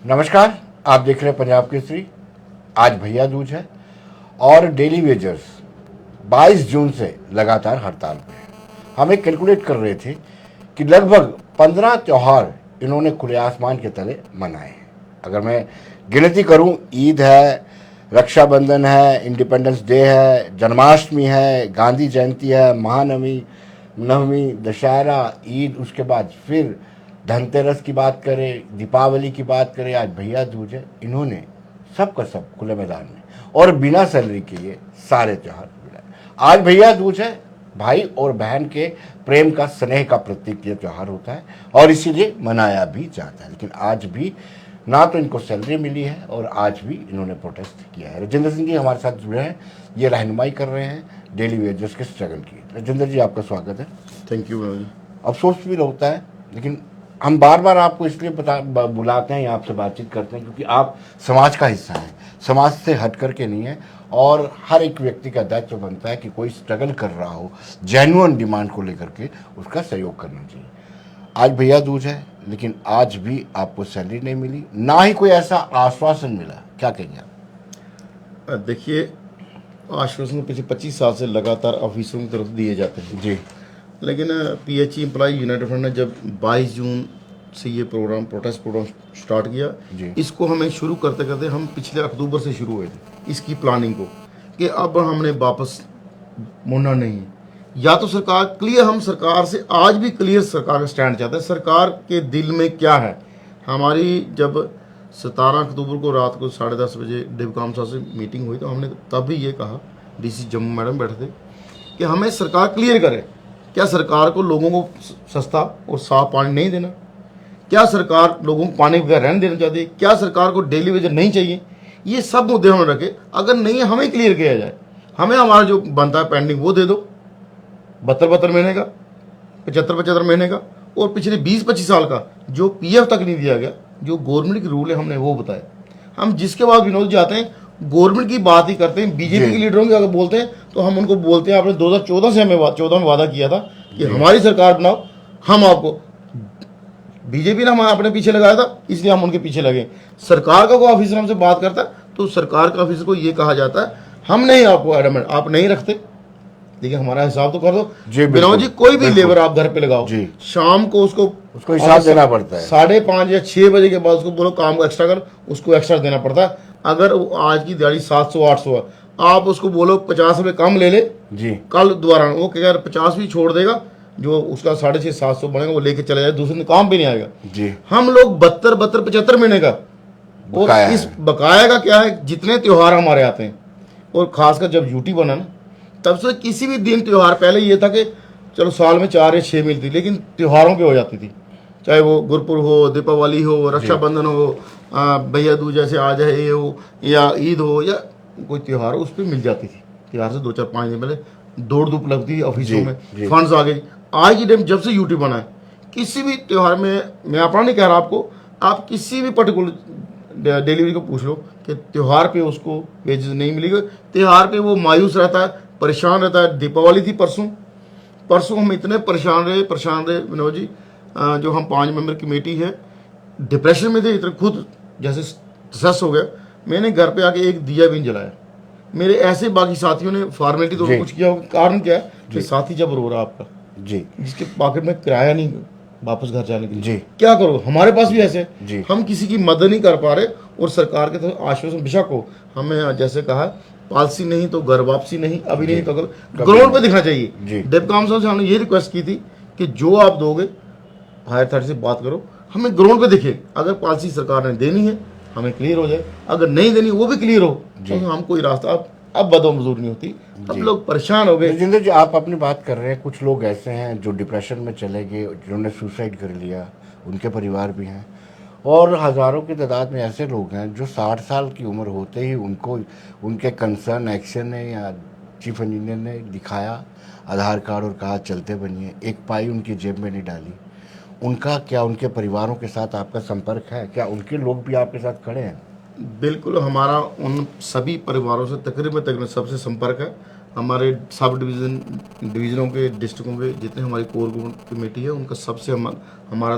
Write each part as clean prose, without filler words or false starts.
नमस्कार, आप देख रहे हैं पंजाब केसरी। आज भैया दूज है और डेली वेजर्स 22 जून से लगातार हड़ताल पे हैं। हम एक कैलकुलेट कर रहे थे कि लगभग 15 त्यौहार इन्होंने खुले आसमान के तले मनाए हैं। अगर मैं गिनती करूं, ईद है, रक्षाबंधन है, इंडिपेंडेंस डे है, जन्माष्टमी है, गांधी जयंती है, महानवमी, नवमी, दशहरा, ईद, उसके बाद फिर धनतेरस की बात करें, दीपावली की बात करें, आज भैया दूज है। इन्होंने सब का सब खुले मैदान में और बिना सैलरी के ये सारे त्यौहार मिलाए। आज भैया दूज है, भाई और बहन के प्रेम का, स्नेह का प्रतीक ये त्यौहार होता है और इसीलिए मनाया भी जाता है। लेकिन आज भी ना तो इनको सैलरी मिली है और आज भी इन्होंने प्रोटेस्ट किया है। राजेंद्र सिंह जी हमारे साथ जुड़े हैं, ये रहनुमाई कर रहे हैं डेली वेजर्स के स्ट्रगल की। राजेंद्र जी, आपका स्वागत है। Thank you. अफसोस भी होता है, लेकिन हम बार बार आपको इसलिए बुलाते हैं या आपसे बातचीत करते हैं क्योंकि आप समाज का हिस्सा हैं, समाज से हट करके नहीं है। और हर एक व्यक्ति का दायित्व बनता है कि कोई स्ट्रगल कर रहा हो जेन्युइन डिमांड को लेकर के, उसका सहयोग करना चाहिए। आज भैया दूज है, लेकिन आज भी आपको सैलरी नहीं मिली, ना ही कोई ऐसा आश्वासन मिला। क्या कहेंगे आप? देखिए, आश्वासन पिछले 25 साल से लगातार ऑफिसरों की तरफ दिए जाते हैं जी, लेकिन पीएचई एम्प्लॉय यूनाइटेड फ्रंट ने जब 22 जून से ये प्रोग्राम, प्रोटेस्ट प्रोग्राम स्टार्ट किया, जी। इसको हमें शुरू करते करते हम पिछले अक्टूबर से शुरू हुए थे इसकी प्लानिंग को, कि अब हमने वापस मुड़ना नहीं है। या तो सरकार क्लियर, हम सरकार से आज भी क्लियर सरकार का स्टैंड चाहते हैं, सरकार के दिल में क्या है। हमारी जब 17 अक्टूबर को रात को 10:30 बजे डिवकाम साहब से मीटिंग हुई तो हमने तब भी ये कहा, डीसी जम्मू मैडम बैठे थे, कि हमें सरकार क्लियर करे, क्या सरकार को लोगों को सस्ता और साफ पानी नहीं देना? क्या सरकार लोगों को पानी बगैर रहने देना चाहती है? क्या सरकार को डेली वेजर नहीं चाहिए? ये सब मुद्दे हमने रखे। अगर नहीं, हमें क्लियर किया जाए, हमें हमारा जो बनता है पेंडिंग वो दे दो, 72 महीने का, 75 महीने का, और पिछले 20-25 साल का जो पीएफ तक नहीं दिया गया, जो गवर्नमेंट के रूल है, हमने वो बताया। हम जिसके बाद विनोद जी आते हैं, गवर्नमेंट की बात ही करते हैं, बीजेपी के लीडरों की अगर बोलते हैं तो हम उनको बोलते हैं आपने 2014 से हमें 14 में वादा किया था कि हमारी सरकार बनाओ, हम आपको, बीजेपी ने हम अपने पीछे लगाया था इसलिए हम उनके पीछे लगे। सरकार का कोई ऑफिसर हमसे बात करता है तो सरकार के ऑफिसर को ये कहा जाता है, हम नहीं आपको एडमेंट, आप नहीं रखते, लेकिन हमारा हिसाब तो कर दो। विनोद जी, कोई भी लेबर आप घर पे लगाओ, शाम को उसको हिसाब देना पड़ता है। 5:30 या 6 बजे के बाद उसको बोलो काम को एक्स्ट्रा कर, उसको एक्स्ट्रा देना पड़ता है। अगर आज की दिहाड़ी 700-800 है, आप उसको बोलो 50 रुपये कम ले ले जी, कल दोबारा, वो क्या 50 भी छोड़ देगा, जो उसका 650-700 बनेगा वो लेके चले जाए, दूसरे दिन काम पे नहीं आएगा जी। हम लोग 72-75 महीने का, और इस बकाया का क्या है, जितने त्योहार हमारे आते हैं, और खासकर जब यूटी बना ना, तब से किसी भी दिन त्योहार, पहले ये था कि चलो साल में 4 या 6 मिलती, लेकिन त्योहारों पे हो जाती थी, चाहे वो गुरपुर हो, दीपावली हो, रक्षाबंधन हो, भैया दूज जैसे आज है ये हो, या ईद हो, या कोई त्यौहार हो, उस पर मिल जाती थी। त्यौहार से 2-4-5 दिन पहले दौड़ धूप लगती थी ऑफिसों में, फंड्स आ गए। आज की डेट जब से यूटी बना है, किसी भी त्यौहार में, मैं अपना नहीं कह रहा आपको, आप किसी भी पर्टिकुलर डिलीवरी को पूछ लो कि त्यौहार पे उसको वेजेस नहीं मिलेगा, त्यौहार पे वो मायूस रहता है, परेशान रहता है। दीपावली थी परसों हम इतने परेशान रहे विनोद जी, जो हम 5 मेंबर कमेटी है, डिप्रेशन में थे, इतने खुद जैसे स्ट्रेस हो गया, मैंने घर पे आके एक दिया भी नहीं जलाया। मेरे ऐसे बाकी साथियों ने फॉर्मेलिटी तो कुछ किया होगा, कारण क्या है कि साथी जब रो रहा आपका जी, जिसके पॉकेट में किराया नहीं वापस घर जाने के लिए, जी, क्या करो? हमारे पास भी ऐसे जी, हम किसी की मदद नहीं कर पा रहे, और सरकार के तो आश्वासन बेशक हो, हमें जैसे कहा पॉलिसी नहीं तो घर वापसी नहीं, अभी नहीं तो ग्राउंड पे दिखना चाहिए। डिपकाम साहब से हमने ये रिक्वेस्ट की थी कि जो आप दोगे हायर अथॉरिटी से बात करो, हमें ग्राउंड पे दिखे, अगर पॉलिसी सरकार ने देनी है हमें क्लियर हो जाए, अगर नहीं देनी वो भी क्लियर हो, तो हम कोई रास्ता, अब बदमजूर नहीं होती, अब लोग परेशान हो गए। राजेंद्र जी, आप अपनी बात कर रहे हैं, कुछ लोग ऐसे हैं जो डिप्रेशन में चले गए, जिन्होंने सुसाइड कर लिया, उनके परिवार भी हैं, और हज़ारों की तादाद में ऐसे लोग हैं जो 60 साल की उम्र होते ही उनको उनके कंसर्न एक्शन ने या चीफ इंजीनियर ने दिखाया आधार कार्ड और कहा चलते बनिए, एक पाई उनकी जेब में नहीं डाली। उनका क्या, उनके परिवारों के साथ आपका संपर्क है क्या? उनके लोग भी आपके साथ खड़े हैं? बिल्कुल, हमारा उन सभी परिवारों से तकरीबन सबसे संपर्क है। हमारे सब डिवीज़नों के डिस्ट्रिक्टों के जितने हमारी कोर ग्रुप कमेटी है उनका सबसे हमारा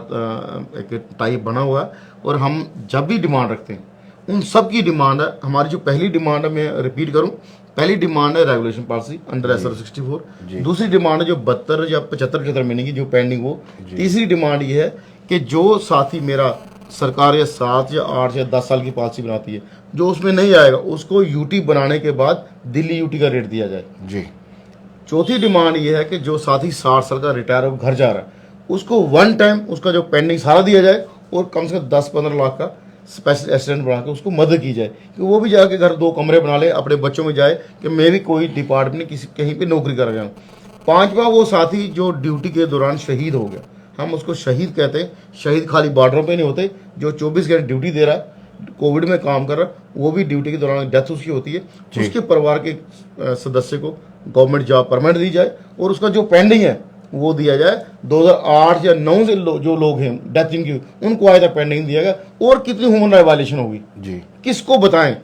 एक टाइप बना हुआ है। और हम जब भी डिमांड रखते हैं उन सब की डिमांड है। हमारी जो पहली डिमांड है, मैं रिपीट करूं, पहली डिमांड है रेगुलेशन पॉलिसी अंडर SR 64। दूसरी डिमांड है जो 72 या 75 महीने की जो पेंडिंग वो। तीसरी डिमांड ये है कि जो साथी मेरा सरकार या 7 या 8 या 10 साल की पॉलिसी बनाती है, जो उसमें नहीं आएगा उसको यूटी बनाने के बाद दिल्ली यूटी का रेट दिया जाए जी। चौथी डिमांड ये है कि जो साथी 60 साल का रिटायर हो घर जा रहा है उसको वन टाइम उसका जो पेंडिंग सारा दिया जाए और कम से कम 10-15 लाख का स्पेशल असिस्टेंट बना के उसको मदद की जाए कि वो भी जाके घर 2 कमरे बना ले, अपने बच्चों में जाए कि मैं भी कोई डिपार्टमेंट किसी कहीं पे नौकरी कर गया हूँ। पांचवा वो साथी जो ड्यूटी के दौरान शहीद हो गया, हम उसको शहीद कहते हैं। शहीद खाली बॉर्डरों पे नहीं होते, जो 24 घंटे ड्यूटी दे रहा है, कोविड में काम कर रहा है, वो भी ड्यूटी के दौरान डेथ उसकी होती है, उसके परिवार के सदस्य को गवर्नमेंट जॉब परमानेंट दी जाए और उसका जो पेंडिंग है वो दिया जाए। 2008 या 9 से जो लोग हैं डेथ जिनकी उनको आया था पेंडिंग दिया गया। और कितनी ह्यूमन राइट वायलेशन होगी जी, किसको बताएं।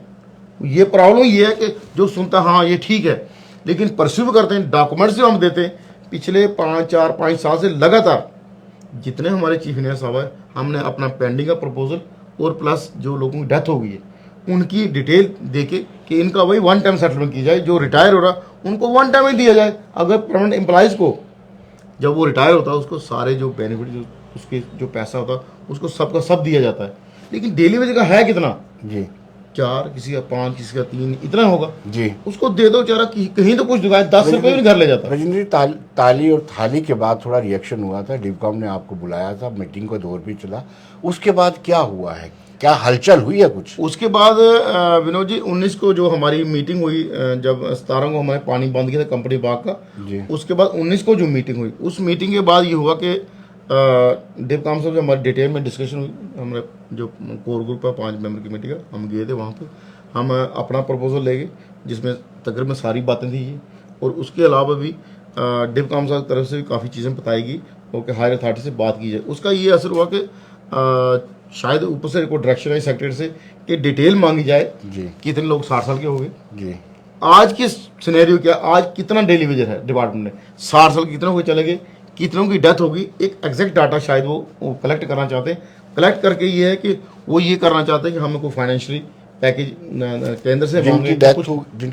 ये प्रॉब्लम ये है कि जो सुनता हाँ ये ठीक है, लेकिन परस्यू करते हैं, डॉक्यूमेंट्स जो हम देते हैं पिछले 5 साल से लगातार जितने हमारे चीफ इंजीनियर साहब है, हमने अपना पेंडिंग का प्रपोजल और प्लस जो लोगों की डेथ हो गई है उनकी डिटेल देके कि इनका वही वन टाइम सेटलमेंट की जाए। जो रिटायर हो रहा उनको वन टाइम ही दिया जाए। अगर परमानेंट एम्प्लॉइज को जब वो रिटायर होता है उसको सारे जो बेनिफिट जो उसके जो पैसा होता है उसको सबका सब दिया जाता है। लेकिन डेली वेज का है कितना जी, 4, किसी का 5, किसी का 3, इतना होगा जी। उसको दे दो चारा। कहीं तो कुछ दुकान 10 रुपये भी घर ले जाता है। राजेंद्र जी, ताली और थाली के बाद थोड़ा रिएक्शन हुआ था, डिवकॉम ने आपको बुलाया था, मीटिंग का दौर भी चला, उसके बाद क्या हुआ है, क्या हलचल हुई है कुछ? उसके बाद विनोद जी 19 को जो हमारी मीटिंग हुई, जब 17 को हमारे पानी बंद किया था कंपनी बाग का जी। उसके बाद 19 को जो मीटिंग हुई, उस मीटिंग के बाद ये हुआ कि डिवकॉम से हमारी डिटेल में डिस्कशन हुई। हमारे जो कोर ग्रुप है 5 मेंबर कमेटी का, हम गए थे वहाँ पे, हम अपना प्रपोजल ले गए जिसमें तकरीबन सारी बातें थी ये। और उसके अलावा भी डिवकॉम साहब की तरफ से भी काफ़ी चीज़ें बताई गई और कि हायर अथॉरिटी से बात की जाए। उसका ये असर हुआ कि शायद ऊपर से कोई डायरेक्शन है सेक्रेटरी से कि डिटेल मांगी जाए जी, कितने लोग 60 साल के हो गए जी। आज के सिनेरियो क्या, आज कितना डेली वेजर है डिपार्टमेंट में, 60 साल के कितने हुए चले गए, कितनों की डेथ होगी, एक एग्जैक्ट डाटा शायद वो कलेक्ट करना चाहते हैं। कलेक्ट करके ये है कि वो ये करना चाहते हैं कि हमें कोई फाइनेंशियली पैकेज केंद्र से जिनकी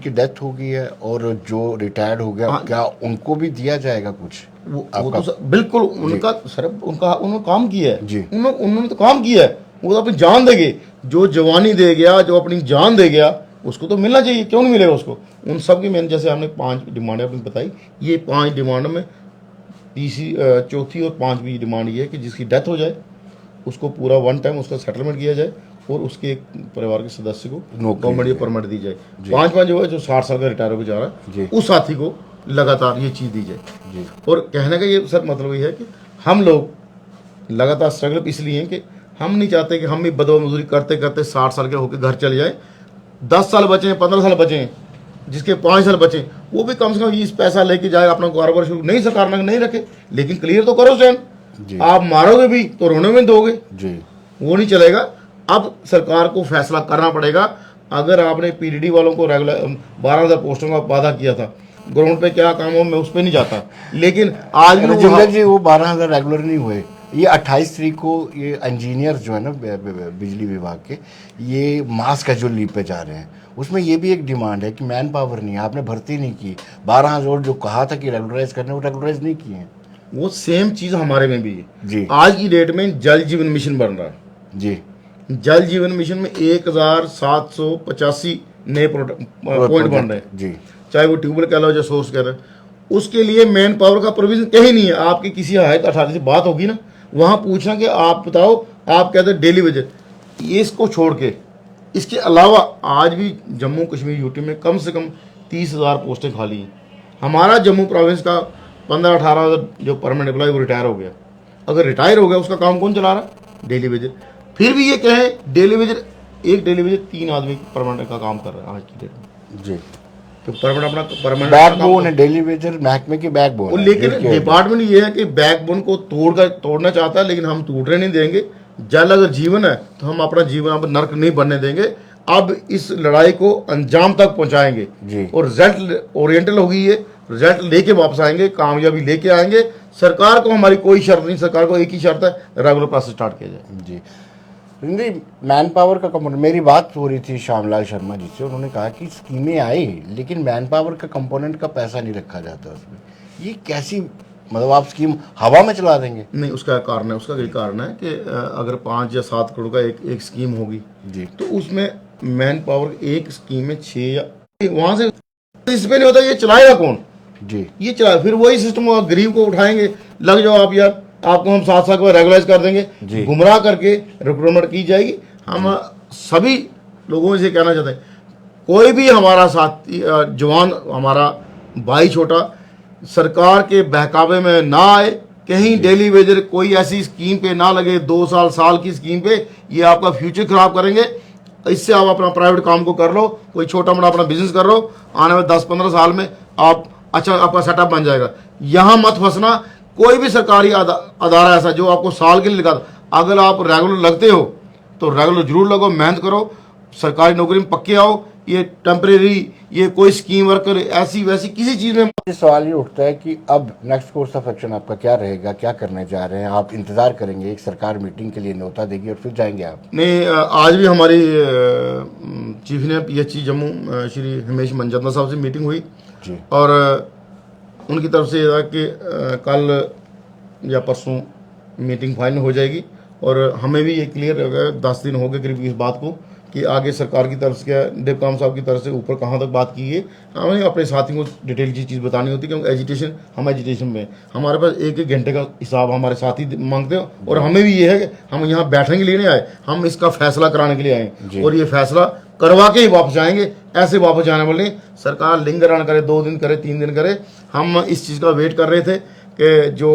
डेथ हो गई है और जो रिटायर्ड हो गया, क्या उनको भी दिया जाएगा कुछ? वो तो बिल्कुल उनका सर उन्होंने काम किया है जी। उन्होंने तो काम किया है, वो तो अपनी जान देंगे। जो जवानी दे गया, जो अपनी जान दे गया, उसको तो मिलना चाहिए, क्यों नहीं मिलेगा उसको। उन सब की मैंने जैसे हमने 5 डिमांडें अपनी बताई, ये 5 डिमांड में तीसरी, चौथी और 5वीं डिमांड ये है कि जिसकी डेथ हो जाए उसको पूरा वन टाइम उसका सेटलमेंट किया जाए और उसके एक परिवार के सदस्य को गवर्नमेंट ये परमिट दी जाए। 5वां जो है जो 60 साल का रिटायर होकर जा रहा है उस साथी को लगातार ये चीज़ दी जाए जी। और कहने का ये सर मतलब ये है कि हम लोग लगातार स्ट्रगल इसलिए हैं कि हम नहीं चाहते कि हम भी बदवा मजदूरी करते करते 60 साल के होकर घर चले जाए। 10 साल बचे हैं, 15 साल बचे हैं, जिसके 5 साल बचे वो भी कम से कम इस पैसा लेके जाए, अपना कारोबार शुरू नहीं सरकार ने नहीं रखे, लेकिन क्लियर तो करो स्टैंड। आप मारोगे भी तो रोने में दोगे जी, वो नहीं चलेगा। अब सरकार को फैसला करना पड़ेगा। अगर आपने पीडीडी वालों को रेगुलर 12,000 पोस्टों का वादा किया था, ग्राउंड पे क्या काम हो मैं उस पर नहीं जाता, लेकिन आज भी राजेंद्र जी वो 12,000 रेगुलर नहीं हुए। ये 28 तारीख को ये इंजीनियर जो है ना बिजली विभाग के, ये मास कैजुअल लीव पे जा रहे हैं। उसमें ये भी एक डिमांड है कि मैन पावर नहीं है, आपने भर्ती नहीं की। 12,000 जो कहा था कि रेगुलराइज करने, वो रेगुलराइज नहीं किए हैं। वो सेम चीज़ हमारे में भी है जी। आज की डेट में जल जीवन मिशन बन रहा है जी, जल जीवन मिशन में 1785 नए पॉइंट बन रहे हैं जी, चाहे वो ट्यूबवेल कह लो या सोर्स कह रहे हैं। उसके लिए मैन पावर का प्रोविजन कहीं नहीं है। आपकी किसी हायत अथॉरिटी से बात होगी ना, वहाँ पूछना कि आप बताओ, आप कहते हैं डेली वेजेस, ये इसको छोड़ के इसके अलावा आज भी जम्मू कश्मीर यूटी में कम से कम 30,000 पोस्टें खाली हैं। हमारा जम्मू प्रोविंस का 15-18 जो परमानेंट एम्प्लॉय वो रिटायर हो गया। अगर रिटायर हो गया उसका काम कौन चला रहा है? Daily wages. फिर भी ये कहें डेली वेजेस, एक डेली वेजेस 3 आदमी परमानेंट का काम कर रहा है आज की डेट में जी। तो परमानेंट अपना परमानेंट बैकबोन है डेली वेजर महकमे की बैकबोन। लेकिन डिपार्टमेंट ये है कि बैकबोन को तोड़ना चाहता है, लेकिन हम टूटने नहीं देंगे। जल अगर जीवन है तो हम अपना जीवन अब नर्क नहीं बनने देंगे। अब इस लड़ाई को अंजाम तक पहुंचाएंगे जी। और रिजल्ट ओरिएंटल होगी, ये रिजल्ट लेके वापस आएंगे, कामयाबी लेके आएंगे। सरकार को हमारी कोई शर्त नहीं, सरकार को एक ही शर्त है, रेगुलर प्रोसेस स्टार्ट किया जाए। जी जी। मैन पावर का कंपोनेंट, मेरी बात हो रही थी श्यामलाल शर्मा जी से, उन्होंने कहा कि स्कीमें आई लेकिन मैन पावर का कंपोनेंट का पैसा नहीं रखा जाता उसमें। ये कैसी, मतलब आप स्कीम हवा में चला देंगे? नहीं, उसका कारण है, उसका यही कारण है कि अगर 5 या 7 करोड़ का एक स्कीम होगी जी, तो उसमें मैन पावर एक स्कीम में 6 या वहां से इस पे नहीं होता, ये चलाएगा कौन? जी ये चला, फिर वही सिस्टम गरीब को उठाएंगे, लग जाओ आप यार, आपको हम 7 साल के बाद रेगुलाइज कर देंगे, जी। गुमराह करके रिक्रूटमेंट की जाएगी। हम सभी लोगों से कहना चाहते हैं, कोई भी हमारा साथी जवान, हमारा भाई छोटा, सरकार के बहकावे में ना आए, कहीं डेली वेजर कोई ऐसी स्कीम पे ना लगे, 2 साल की स्कीम पे, ये आपका फ्यूचर खराब करेंगे। इससे आप अपना प्राइवेट काम को कर लो, कोई छोटा मोटा अपना बिजनेस कर लो, आने वाले 10-15 साल में आप अच्छा आपका सेटअप बन जाएगा। यहाँ मत फंसना। कोई भी सरकारी अदारा ऐसा जो आपको साल के लिए लगा, अगर आप रेगुलर लगते हो तो रेगुलर जरूर लगो, मेहनत करो, सरकारी नौकरी में पक्के आओ। ये टेम्परेरी, ये कोई स्कीम वर्कर ऐसी वैसी किसी चीज़ में। ये सवाल ये उठता है कि अब नेक्स्ट कोर्स ऑफ एक्शन आपका क्या रहेगा, क्या करने जा रहे हैं आप? इंतजार करेंगे एक सरकार मीटिंग के लिए न्योता देगी और फिर जाएंगे आप? नहीं, आज भी हमारी चीफ ने PHC जम्मू श्री हिमेश मंजंदा साहब से मीटिंग हुई जी, और उनकी तरफ से ये था कि कल या परसों मीटिंग फाइनल हो जाएगी और हमें भी ये क्लियर हो गया, 10 दिन हो गए करीब इस बात को, कि आगे सरकार की तरफ से, डेपकाम साहब की तरफ से ऊपर कहाँ तक बात की है। हमें अपने साथियों को डिटेल की चीज़ बतानी होती है, क्योंकि एजिटेशन, हम एजिटेशन में हमारे पास 1-1 घंटे का हिसाब हमारे साथी मांगते हो, और हमें भी ये है कि हम यहाँ बैठने के लिए नहीं आए, हम इसका फैसला कराने के लिए आए और ये फैसला करवा के ही वापस आएंगे। ऐसे वापस जाने वाले सरकार लिंगरान करे, 2 दिन करे, 3 दिन करे। हम इस चीज़ का वेट कर रहे थे कि जो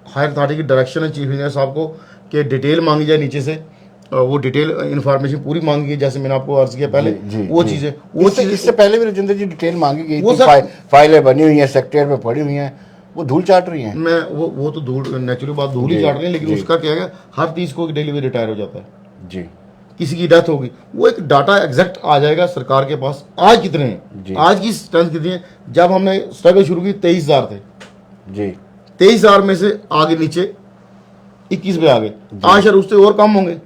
हायर अथॉरिटी की डायरेक्शन है चीफ इंजीनियर साहब को, कि डिटेल मांगी जाए नीचे से, वो डिटेल इन्फॉर्मेशन पूरी मांगी गई, जैसे मैंने आपको अर्ज किया पहले। वो चीज़ें, वो चीज़ इससे पहले भी राजेंद्र जी डिटेल मांगी गई वो थी, सर- फाइलें बनी हुई हैं, सेक्रेटरी में पड़ी हुई हैं, वो धूल चाट रही हैं। मैं वो तो धूल, नेचुरल बात, धूल ही चाट रहे हैं, लेकिन उसका क्या है, हर 30 को डेली में रिटायर हो जाता है, जी किसी की डेथ होगी, वो एक डाटा एग्जैक्ट आ जाएगा सरकार के पास, आज कितने हैं, आज की स्ट्रेंथ कितनी है। जब हमने स्ट्रगल शुरू की 23,000 थे जी, 23,000 में से आगे नीचे 21 पे आ गए, आज शायद उससे और कम होंगे।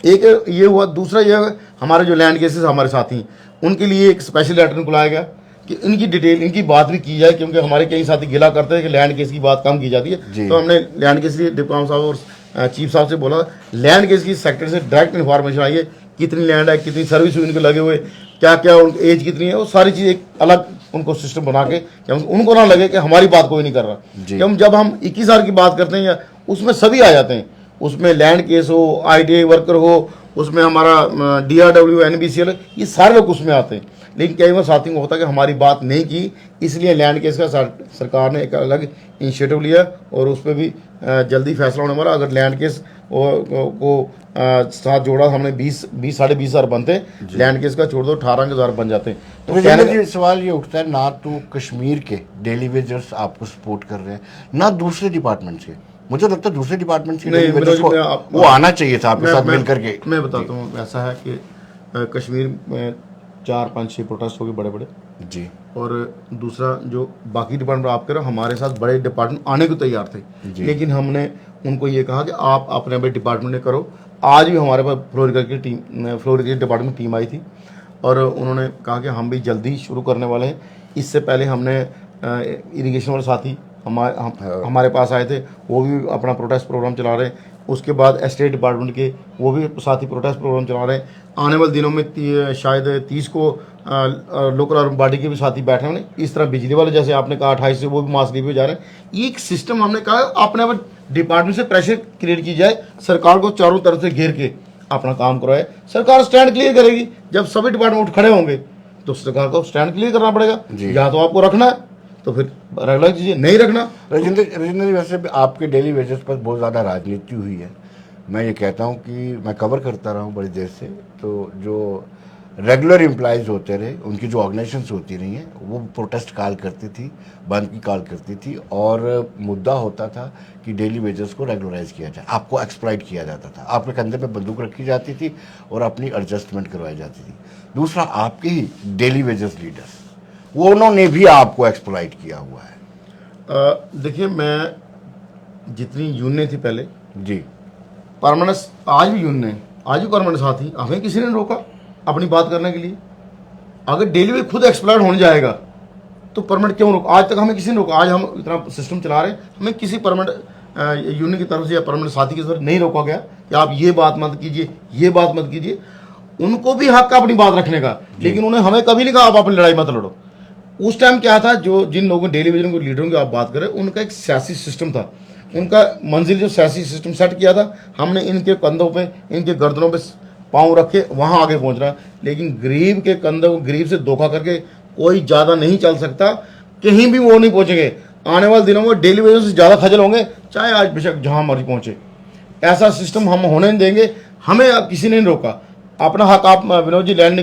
एक ये हुआ, दूसरा ये है, हमारे जो लैंड केसेस हमारे साथी हैं, उनके लिए एक स्पेशल लेटर बुलाया गया कि इनकी डिटेल, इनकी बात भी की जाए, क्योंकि हमारे कई साथी गिला करते हैं कि लैंड केस की बात कम की जाती है। तो हमने लैंड केस की डिप्टी साहब और चीफ साहब से बोला, लैंड केस की सेक्रेटरी से डायरेक्ट इन्फॉर्मेशन आई है, कितनी लैंड है, कितनी सर्विस हुई इनको लगे हुए, क्या क्या उनकी एज कितनी है, वो सारी चीज़ एक अलग उनको सिस्टम बना के, उनको ना लगे कि हमारी बात कोई नहीं कर रहा। क्यों, जब हम 21,000 की बात करते हैं, या उसमें सभी आ जाते हैं, उसमें लैंड केस हो, ITA वर्कर हो, उसमें हमारा DRW, NBCL, ये सारे लोग उसमें आते हैं। लेकिन कई बार साथियों को होता है कि हमारी बात नहीं की, इसलिए लैंड केस का सरकार ने एक अलग इनिशिएटिव लिया और उस पर भी जल्दी फैसला होने वाला। अगर लैंड केस को साथ जोड़ा, हमने 20-साढ़े 20,000 बनते, लैंड केस का छोड़ दो 18,000 बन जाते हैं। तो राजेंद्र जी सवाल ये उठता है, ना तो कश्मीर के डेली वेजर्स आपको सपोर्ट कर रहे हैं, ना दूसरे डिपार्टमेंट्स के। मुझे लगता है दूसरे डिपार्टमेंट के daily wages को वो आना चाहिए था आपके साथ मिलकर के। मैं बताता हूँ, ऐसा है कि कश्मीर में 4-5-6 प्रोटेस्ट हो गए बड़े बड़े जी, और दूसरा जो बाकी डिपार्टमेंट आप कह रहे हो, हमारे साथ बड़े डिपार्टमेंट आने को तैयार थे, लेकिन हमने उनको ये कहा कि आप अपने अपने डिपार्टमेंट में करो। आज भी हमारे पास फ्लोरिकल्चर डिपार्टमेंट टीम आई थी और उन्होंने कहा कि हम भी जल्दी शुरू करने वाले हैं। इससे पहले हमने इरिगेशन वाले साथी हमारे पास आए थे, वो भी अपना प्रोटेस्ट प्रोग्राम चला रहे हैं। उसके बाद एस्टेट डिपार्टमेंट के वो भी साथी प्रोटेस्ट प्रोग्राम चला रहे हैं। आने वाले दिनों में शायद 30 को लोकल बॉडी के भी साथी बैठे होंगे। इस तरह बिजली वाले, जैसे आपने कहा 28 से, वो भी मास लीव पे जा रहे हैं। एक सिस्टम हमने कहा अपने डिपार्टमेंट से प्रेशर क्रिएट की जाए, सरकार को चारों तरफ से घेर के अपना काम करवाए। सरकार स्टैंड क्लियर करेगी। जब सभी डिपार्टमेंट उठ खड़े होंगे तो सरकार को स्टैंड क्लियर करना पड़ेगा। या तो आपको रखना है तो फिर रेगुलर कीजिए, नहीं रखना। राजेंद्र जी वैसे आपके डेली वेजेस पर बहुत ज़्यादा राजनीति हुई है। मैं ये कहता हूँ कि मैं कवर करता रहा हूँ बड़ी देर से, तो जो रेगुलर एम्प्लॉयज़ होते रहे, उनकी जो ऑर्गेनाइजेशंस होती रही हैं वो प्रोटेस्ट कॉल करती थी, बंद की कॉल करती थी, और मुद्दा होता था कि डेली वेजेस को रेगुलराइज किया जाए। आपको एक्सप्लॉइट किया जाता था, आपके कंधे पे बंदूक रखी जाती थी और अपनी एडजस्टमेंट करवाई जाती थी। दूसरा, आपके ही डेली वेजेस लीडर्स, वो उन्होंने भी आपको एक्सप्लॉइट किया हुआ है। देखिए, मैं जितनी यूनियन थी पहले, जी, परमानेंट, आज भी यूनियन है, आज भी परमानेंट साथी, हमें किसी ने रोका अपनी बात करने के लिए? अगर डेली वेज खुद एक्सप्लॉइट होने जाएगा तो परमानेंट क्यों रोका? आज तक हमें किसी ने रोका। आज हम इतना सिस्टम चला रहे हैं, हमें किसी परमानेंट यूनियन की तरफ से या परमानेंट साथी की तरफ नहीं रोका गया कि आप ये बात मत कीजिए, ये बात मत कीजिए। उनको भी हक है अपनी बात रखने का, लेकिन उन्हें हमें कभी नहीं कहा आप अपनी लड़ाई मत लड़ो। उस टाइम क्या था, जो जिन लोगों डेली वेज को लीडरों की आप बात करें, उनका एक सियासी सिस्टम था, उनका मंजिल जो सियासी सिस्टम सेट किया था, हमने इनके कंधों पे, इनके गर्दनों पे पाँव रखे वहां आगे पहुंच रहा है। लेकिन गरीब के कंधों को, गरीब से धोखा करके कोई ज्यादा नहीं चल सकता, कहीं भी वो नहीं पहुंचेंगे। आने वाले दिनों में डेली वेज से ज्यादा खजल होंगे, चाहे आज बेशक जहां मर्जी पहुंचे। ऐसा सिस्टम हम होने नहीं देंगे। हमें अब किसी ने नहीं रोका। अपना हक आप विनोद जी लेने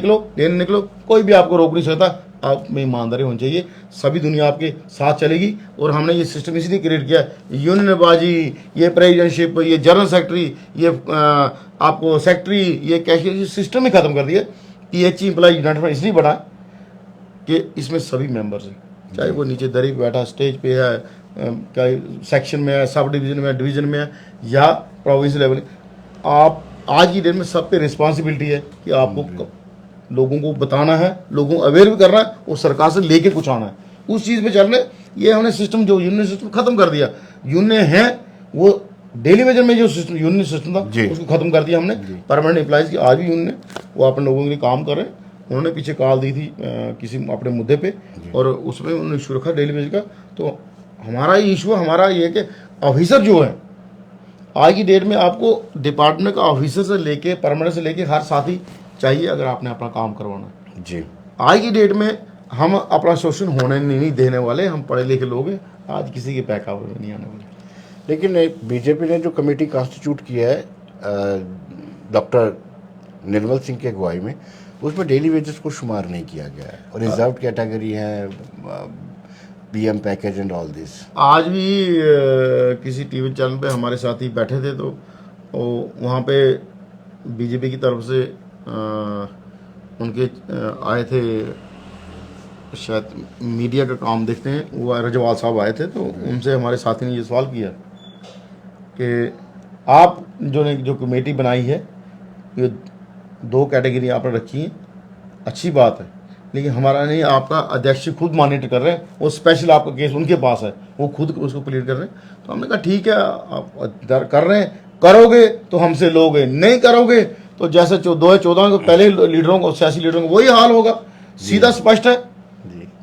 निकलो, कोई भी आपको रोक नहीं सकता। आप में ईमानदारी होनी चाहिए, सभी दुनिया आपके साथ चलेगी। और हमने ये सिस्टम इसलिए क्रिएट किया, यूनियनबाजी, ये प्रेसिडेंटशिप, ये जनरल सेक्रेटरी, ये आपको सेक्रेटरी, ये कैशियर सिस्टम ही खत्म कर दिया। PHE एम्प्लॉय यूनाइटेड में इसलिए बना कि इसमें सभी मेंबर्स हैं, चाहे वो नीचे दरी पे बैठा, स्टेज पे है, क्या सेक्शन में है, सब डिवीजन में है, डिवीजन में है, या प्रोविंस लेवल। आप आज की डेट में सब पे रिस्पॉन्सिबिलिटी है कि आपको लोगों को बताना है, लोगों को अवेयर भी करना है और सरकार से लेके कुछ आना है, उस चीज़ पे चलने। ये हमने सिस्टम, जो यूनियन सिस्टम खत्म कर दिया। यूनियन है वो डेली वेजर में जो सिस्टम यूनियन सिस्टम था उसको खत्म कर दिया हमने। परमानेंट एम्प्लॉयज़ की आज भी यूनियन है, वो अपने लोगों के लिए काम कर रहे हैं। उन्होंने पीछे कॉल दी थी किसी अपने मुद्दे पे, और उसमें उन्होंने इशू रखा डेली वेज का। तो हमारा इशू, हमारा ये है कि ऑफिसर जो है आज की डेट में, आपको डिपार्टमेंट का ऑफिसर से लेके परमानेंट से लेके हर साथी चाहिए अगर आपने अपना काम करवाना है। जी, आज की डेट में हम अपना शोषण होने नहीं देने वाले। हम पढ़े लिखे लोग हैं, आज किसी के पैकावर में नहीं आने वाले। लेकिन बीजेपी ने जो कमेटी कॉन्स्टिट्यूट किया है डॉक्टर निर्मल सिंह की अगुवाई में, उसमें डेली वेजेस को शुमार नहीं किया गया है, और रिजर्व कैटेगरी है, PM package and all this. आज भी किसी टीवी चैनल पे हमारे साथी बैठे थे, तो वहाँ पे बीजेपी की तरफ से उनके आए थे, शायद मीडिया का काम देखते हैं, वो रजवाल साहब आए थे। तो उनसे हमारे साथी ने ये सवाल किया कि आप जो कमेटी बनाई है, ये 2 कैटेगरी आपने रखी हैं, अच्छी बात है, लेकिन हमारा नहीं, आपका अध्यक्ष खुद मॉनिटर कर रहे हैं, वो स्पेशल आपका केस उनके पास है, वो खुद उसको क्लियर कर रहे हैं। तो हमने कहा ठीक है, आप कर रहे हैं, करोगे तो हमसे लोगे, नहीं करोगे तो जैसे 2014 को पहले लीडरों को, सियासी लीडरों को वही हाल होगा। सीधा स्पष्ट है,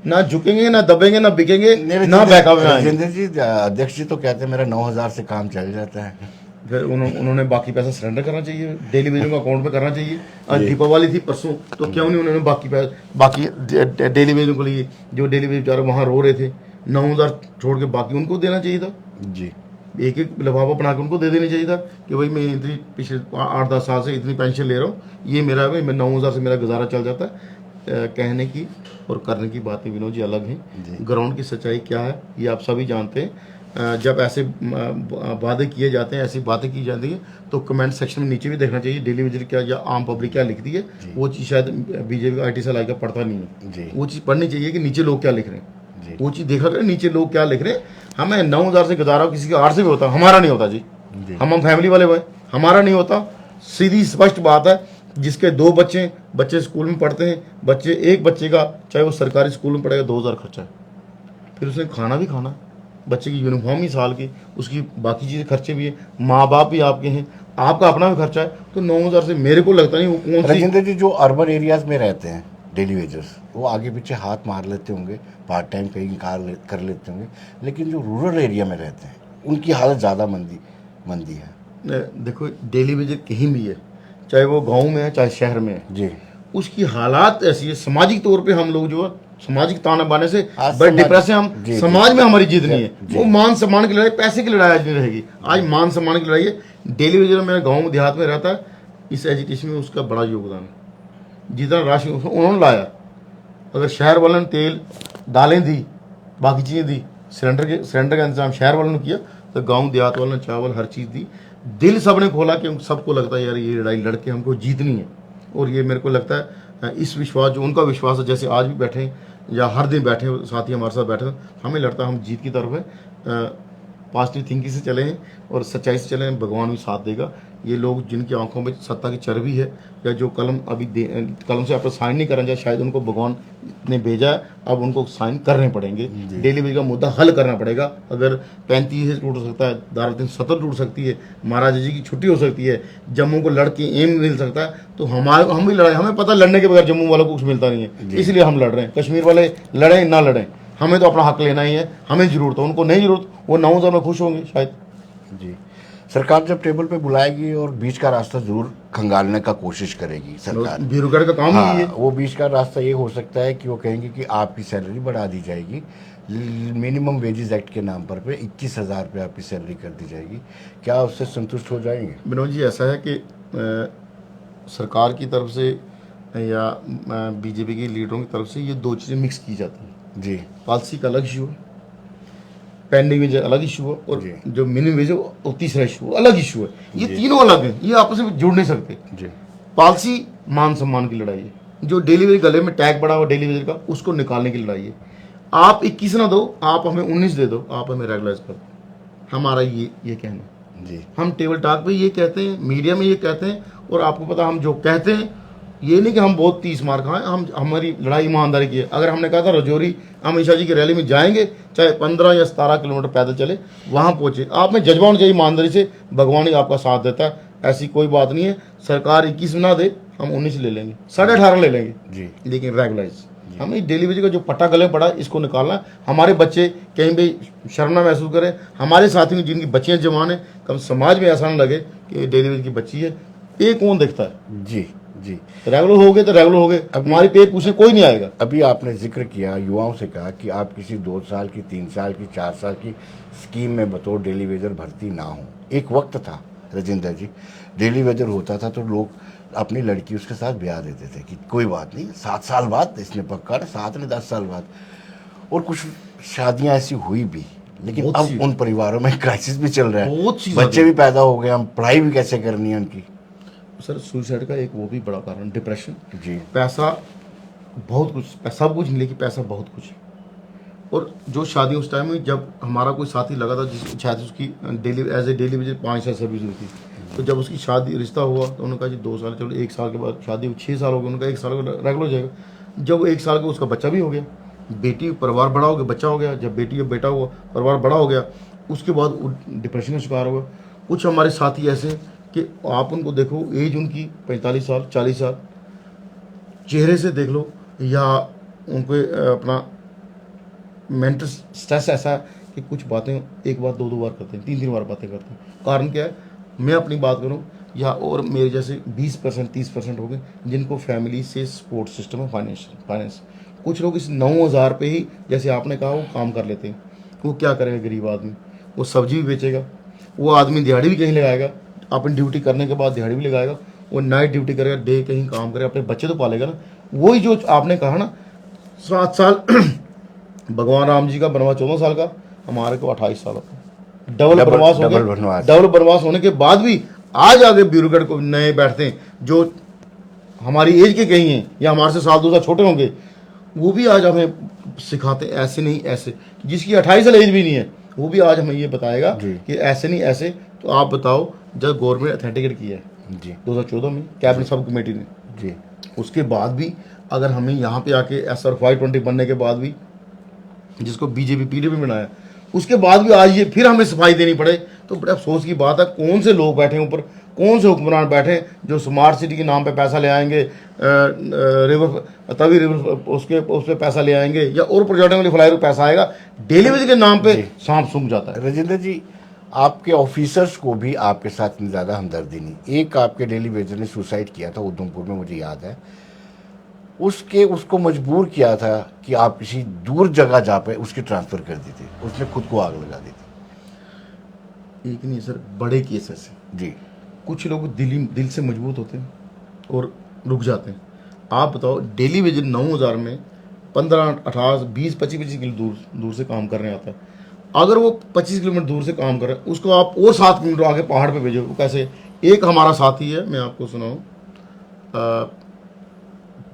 ना झुकेंगे, ना दबेंगे, ना बिकेंगे, ना बैकअप में आएंगे। राजेंद्र जी, अध्यक्ष जी तो कहते हैं मेरा 9,000 से काम चल जाता है। फिर उन्होंने बाकी पैसा सरेंडर करना चाहिए, डेली वेजों का अकाउंट में करना चाहिए। आज दीपावली थी परसों, तो क्यों नहीं उन्होंने बाकी डेली वेजों को लिए, जो डेली वेज बेचारे वहाँ रो रहे थे, 9,000 छोड़ के बाकी उनको देना चाहिए था जी। एक लिफाफा बना के उनको दे देना चाहिए था कि भाई मैं इतनी पिछले 8-10 साल से इतनी पेंशन ले रहा हूँ, ये मेरा है भाई, मैं 9,000 से मेरा गुजारा चल जाता है। कहने की और करने की बातें विनोद जी अलग हैं। ग्राउंड की सच्चाई क्या है ये आप सभी जानते हैं। जब ऐसे वादे किए जाते हैं, ऐसी बातें की जाती हैं, तो कमेंट सेक्शन में नीचे भी देखना चाहिए डेली वेजर क्या या आम पब्लिक क्या लिखती है। वो चीज़ शायद बीजेपी IT से लाइक पढ़ता नहीं है, वो चीज़ पढ़नी चाहिए कि नीचे लोग क्या लिख रहे हैं, वो चीज़ देखा करें नीचे लोग क्या लिख रहे हैं। हमें 9,000 से गुजारा किसी का 8 से भी होता, हमारा नहीं होता जी। हम फैमिली वाले हुए, हमारा नहीं होता। सीधी स्पष्ट बात है, जिसके 2 बच्चे स्कूल में पढ़ते हैं, एक बच्चे का चाहे वो सरकारी स्कूल में पढ़ेगा 2,000 खर्चा है, फिर उसने खाना भी खाना, बच्चे की यूनिफॉर्म ही साल की, उसकी बाकी चीज़ें खर्चे भी हैं, माँ बाप भी आपके हैं, आपका अपना भी खर्चा है। तो 9,000 से मेरे को लगता नहीं वो कौन सी। राजेंद्र जी, जो अर्बन एरियाज में रहते हैं डेली वेजर्स, वो आगे पीछे हाथ मार लेते होंगे, पार्ट टाइम कहीं कर लेते होंगे, लेकिन जो रूरल एरिया में रहते हैं उनकी हालत ज़्यादा मंदी है। देखो, डेली वेजर कहीं भी है, चाहे वो गांव में है चाहे शहर में है जी, उसकी हालात ऐसी है। सामाजिक तौर पे हम लोग जो है सामाजिक ताना बाने से बड़े डिप्रेस हैं हम। समाज में हमारी जीत नहीं है, वो मान सम्मान की लड़ाई, पैसे की लड़ाई आज नहीं रहेगी, आज मान सम्मान की लड़ाई है। डेली वेजर मेरा गाँव देहात में रहता है, इस एजुकेशन में उसका बड़ा योगदान है। जितना राशन उन्होंने लाया, अगर शहर वालों ने तेल दालें दी, बाकी चीज़ें दी, सिलेंडर का इंतजाम शहर वालों ने किया, तो गांव देहात वालों ने चावल हर चीज़ दी। दिल सबने खोला कि सबको लगता है यार ये लड़ाई लड़के हमको जीतनी है। और ये मेरे को लगता है इस विश्वास, जो उनका विश्वास है, जैसे आज भी बैठे हैं या हर दिन बैठे हैं साथी हमारे साथ बैठे हैं, हमें लगता है हम जीत की तरफ है। पॉजिटिव थिंकिंग से चले हैं और सच्चाई से चले हैं, भगवान भी साथ देगा। ये लोग जिनकी आंखों में सत्ता की चर्बी है, या जो कलम कलम से आप साइन नहीं करना चाहिए, शायद उनको भगवान ने भेजा है, अब उनको साइन करने पड़ेंगे। डेली वेज का मुद्दा हल करना पड़ेगा। अगर 35 से टूट सकता है, दारुल 70 टूट सकती है, महाराजा जी की छुट्टी हो सकती है, जम्मू को लड़ के एम मिल सकता है, तो हम भी लड़ाई, हमें पता लड़ने के बगैर जम्मू वालों को कुछ मिलता नहीं है, इसलिए हम लड़ रहे हैं। कश्मीर वाले लड़ें ना लड़ें, हमें तो अपना हक लेना ही है, हमें जरूरत है, उनको नहीं जरूरत, वो 9,000 में खुश होंगे शायद। जी, सरकार जब टेबल पे बुलाएगी और बीच का रास्ता जरूर खंगालने का कोशिश करेगी सरकार। ब्यूरोक्रेट का काम ही है। वो बीच का रास्ता ये हो सकता है कि वो कहेंगे कि आपकी सैलरी बढ़ा दी जाएगी, मिनिमम वेजेस एक्ट के नाम पर 21,000 रुपये आपकी सैलरी कर दी जाएगी। क्या उससे संतुष्ट हो जाएंगे? विनोद जी, ऐसा है कि सरकार की तरफ से या बीजेपी के लीडरों की तरफ से ये दो चीज़ें मिक्स की जाती हैं जी। पॉलिसी का अलग इशू है, पेंडिंग वेज अलग इशू है, और जो मिनिमम वेज है वो तीसरा इशू अलग इशू है। ये तीनों अलग हैं, ये आपस में जुड़ नहीं सकते। पॉलिसी मान सम्मान की लड़ाई है, जो डेली वेज गले में टैग पड़ा हुआ डेली वेज का, उसको निकालने की लड़ाई है। आप 21 ना दो, आप हमें 19 दे दो, आप हमें रेगुलाइज कर दो, हमारा ये कहना जी। हम टेबल टॉक पे ये कहते हैं, मीडिया में ये कहते हैं, और आपको पता हम जो कहते हैं ये नहीं कि हम बहुत 30 मार खाएं, हम हमारी लड़ाई ईमानदारी की है। अगर हमने कहा था रजौरी अमित शाह जी की रैली में जाएंगे, चाहे 15 या 17 किलोमीटर पैदल चले, वहां पहुंचे। आप में जज्बा होना चाहिए ईमानदारी से, भगवान ही आपका साथ देता है, ऐसी कोई बात नहीं है। सरकार 21 ना दे, हम 19 ले लेंगे, 18.5 ले लेंगे जी, लेकिन रेगुलाइज। हमें डेली वेज का जो पट्टा गले पड़ा इसको निकालना है। हमारे बच्चे कहीं भी शर्म ना महसूस करें, हमारे साथी जिनकी बच्चियां जवान है, कम समाज में ऐसा ना लगे कि डेली वेज की बच्ची है। पे कौन देखता है? जी जी, रेगुलर हो गए तो रेगुलर हो गए, अब हमारी पे पूछने कोई नहीं आएगा। अभी आपने जिक्र किया, युवाओं से कहा कि आप किसी 2 साल की, 3 साल की, 4 साल की स्कीम में बतौर डेली वेजर भर्ती ना हो। एक वक्त था राजेंद्र जी, डेली वेजर होता था तो लोग अपनी लड़की उसके साथ ब्याह देते थे कि कोई बात नहीं, 7 साल बाद इसने पक्का, 7 ने 10 साल बाद। और कुछ शादियां ऐसी हुई भी, लेकिन अब उन परिवारों में क्राइसिस भी चल रहा है, बच्चे भी पैदा हो गए, हम पढ़ाई भी कैसे करनी है उनकी। सर, सुसाइड का एक वो भी बड़ा कारण डिप्रेशन जी। पैसा बहुत कुछ, सब कुछ नहीं, लेकिन पैसा बहुत कुछ है। और जो शादी उस टाइम में, जब हमारा कोई साथी लगा था जिस शायद उसकी daily as a daily wage 5 साल सर्विस हुई थी, तो जब उसकी शादी रिश्ता हुआ तो उन्होंने कहा जी 2 साल, चलो 1 साल के बाद शादी, 6 साल हो गए, उनका 1 साल रेगुलर हो जाएगा। जब 1 साल का उसका बच्चा भी हो गया, बेटी परिवार बड़ा हो गया, बच्चा हो गया, जब बेटी और बेटा हुआ, परिवार बड़ा हो गया, उसके बाद डिप्रेशन का शिकार हुआ। कुछ हमारे साथी ऐसे कि आप उनको देखो, एज उनकी 45 साल 40 साल, चेहरे से देख लो, या उनको अपना मेंटल स्ट्रेस ऐसा है कि कुछ बातें एक बार 2 बार करते हैं, 3 बार बातें करते हैं। कारण क्या है? मैं अपनी बात करूं, या और मेरे जैसे 20% 30% हो गए जिनको फैमिली से सपोर्ट सिस्टम है, फाइनेंस। कुछ लोग इस 9,000 पे ही, जैसे आपने कहा, वो काम कर लेते हैं। वो क्या करेगा गरीब आदमी? वो सब्जी भी बेचेगा, वो आदमी दिहाड़ी भी कहीं लगाएगा, अपनी ड्यूटी करने के बाद दिहाड़ी भी लगाएगा, वो नाइट ड्यूटी करेगा, डे कहीं काम करेगा, अपने बच्चे तो पालेगा ना। वही जो आपने कहा ना, 7 साल भगवान राम जी का बनवास 14 साल का, हमारे को 28 साल का डबल बनवास हो गया। डबल बनवास होने के बाद भी आज आगे ब्यूरोक्रेट को नए बैठते हैं, जो हमारी एज के कहीं हैं या हमारे से साल 2 साल छोटे होंगे, वो भी आज हमें सिखाते ऐसे नहीं ऐसे। जिसकी 28 साल एज भी नहीं है, वो भी आज हमें ये बताएगा कि ऐसे नहीं ऐसे। तो आप बताओ, जब गवर्नमेंट अथेंटिकेट किया है जी 2014 में कैबिनेट सब कमेटी ने जी, उसके बाद भी अगर हमें यहाँ पे आके SR 520 बनने के बाद भी, जिसको बीजेपी पीडीपी बनाया, उसके बाद भी आज ये फिर हमें सफाई देनी पड़े, तो बड़े अफसोस की बात है। कौन से लोग बैठे ऊपर, कौन से हुक्मरान बैठे जो स्मार्ट सिटी के नाम पे पैसा ले आएंगे, रिवर तभी रिवर उस पर पैसा ले आएंगे, या और प्रोजेक्टों के लिए फ्लाईओवर पैसा आएगा, डेली वेज के नाम पे सांप सूंघ जाता है। राजेंद्र जी, आपके ऑफिसर्स को भी आपके साथ इतनी ज़्यादा हमदर्दी नहीं। एक आपके डेली वेजर ने सुसाइड किया था उधमपुर में, मुझे याद है। उसको मजबूर किया था कि आप किसी दूर जगह जा पे उसकी ट्रांसफ़र कर दी थी, उसने खुद को आग लगा दी थी। एक नहीं सर, बड़े केसेस जी। कुछ लोग दिल से मजबूत होते हैं और रुक जाते हैं। आप बताओ डेली वेज 9,000 में 15, 18, 20, 25 किलो दूर से काम करने आता है। अगर वो 25 किलोमीटर दूर से काम कर रहे हैं, उसको आप और 7 किलोमीटर आगे पहाड़ पे भेजो, वो कैसे? एक हमारा साथी है, मैं आपको सुनाऊं,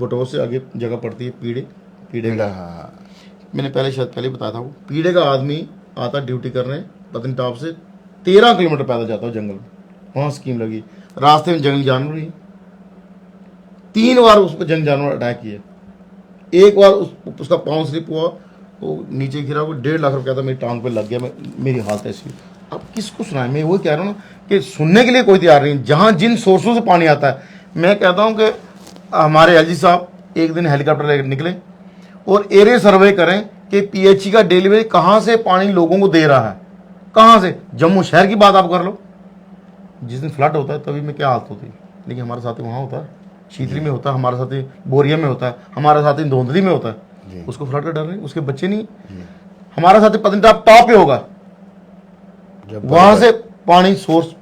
बटोर से आगे जगह पड़ती है पीड़े का। हाँ, मैंने शायद पहले बताया था, वो पीड़े का आदमी आता ड्यूटी करने पत्नीटॉप से 13 किलोमीटर पैदल जाता है जंगल में, वहाँ स्कीम लगी, रास्ते में जंगली जानवर ही 3 बार उस पर जंगली जानवर अटैक किए। एक बार उसका पाँव स्लिप हुआ, वो नीचे गिरा, वो 1.5 लाख रुपया था मेरी टांग पे लग गया, मेरी हालत ऐसी। अब किसको सुनाए? मैं वो कह रहा हूँ ना कि सुनने के लिए कोई तैयार नहीं। जहाँ जिन सोर्सों से पानी आता है, मैं कहता हूँ कि हमारे एलजी साहब एक दिन हेलीकॉप्टर लेकर निकले और एरिया सर्वे करें कि पीएचई का डिलीवरी कहाँ से पानी लोगों को दे रहा है, कहाँ से। जम्मू शहर की बात आप कर लो, जिस दिन फ्लड होता है तभी में क्या हालत होती है, लेकिन हमारे साथ वहाँ होता है, शीतली में होता है, हमारे साथ बोरिया में होता है, हमारे साथ धोंधली में होता है, उसको फ्लड का डर नहीं, उसके बच्चे नहीं। हमारे साथ पत्नीटॉप टॉप पे होगा, वहां से पानी सोर्स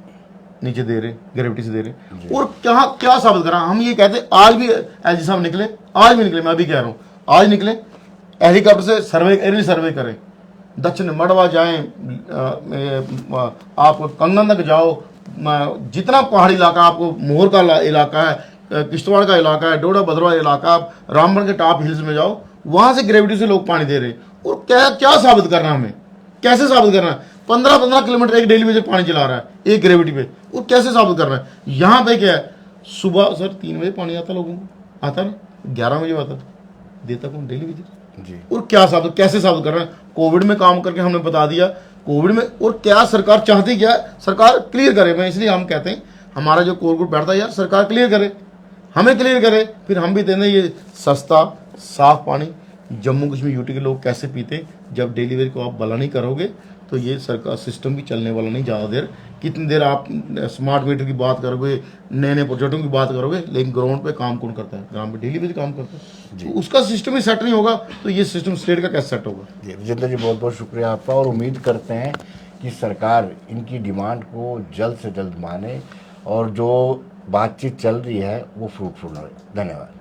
नीचे दे रहे, ग्रेविटी से दे रहे। और क्या साबित करा? हम ये कहते आज भी एलजी साहब निकले, आज भी निकले, मैं अभी कह रहा हूँ आज निकले, हेलीकॉप्टर से सर्वे, एरियल सर्वे करें, दक्षिण मड़वा जाएं, आप कंगन तक जाओ, जितना पहाड़ी इलाका, आपको मोहर का इलाका है, किश्तवाड़ का इलाका है, डोडा भद्रवाह इलाका, आप रामबन के टॉप हिल्स में जाओ, वहां से ग्रेविटी से लोग पानी दे रहे हैं। और क्या साबित करना, हमें कैसे साबित करना? 15 किलोमीटर एक डेली में जो पानी चला रहा है एक ग्रेविटी पे, और कैसे साबित करना है? यहाँ पे क्या है, सुबह सर 3 बजे पानी आता लोगों को, आता ना 11 बजे आता, देता कौन? डेली विजिट जी। और क्या साबित, कैसे साबित कर रहे हैं? कोविड में काम करके हमने बता दिया, कोविड में। और क्या सरकार चाहती, क्या सरकार क्लियर करे। मैं इसलिए हम कहते हैं, हमारा जो कोर ग्रुप बैठता है, यार सरकार क्लियर करे, हमें क्लियर करे, फिर हम भी देंगे ये सस्ता साफ पानी जम्मू कश्मीर यूटी के लोग कैसे पीते। जब डिलीवरी को आप भला नहीं करोगे तो ये सरकार सिस्टम भी चलने वाला नहीं ज़्यादा देर। कितनी देर आप स्मार्ट मीटर की बात करोगे, नए नए प्रोजेक्टों की बात करोगे, लेकिन ग्राउंड पे काम कौन करता है? ग्राउंड पे डिलीवरी काम करता है, तो उसका सिस्टम ही सेट नहीं होगा, तो ये सिस्टम स्टेट का कैसे सेट होगा? जी राजेंद्र जी, बहुत बहुत शुक्रिया आपका, और उम्मीद करते हैं कि सरकार इनकी डिमांड को जल्द से जल्द माने और जो बातचीत चल रही है वो फ्रूटफुल रहे। धन्यवाद।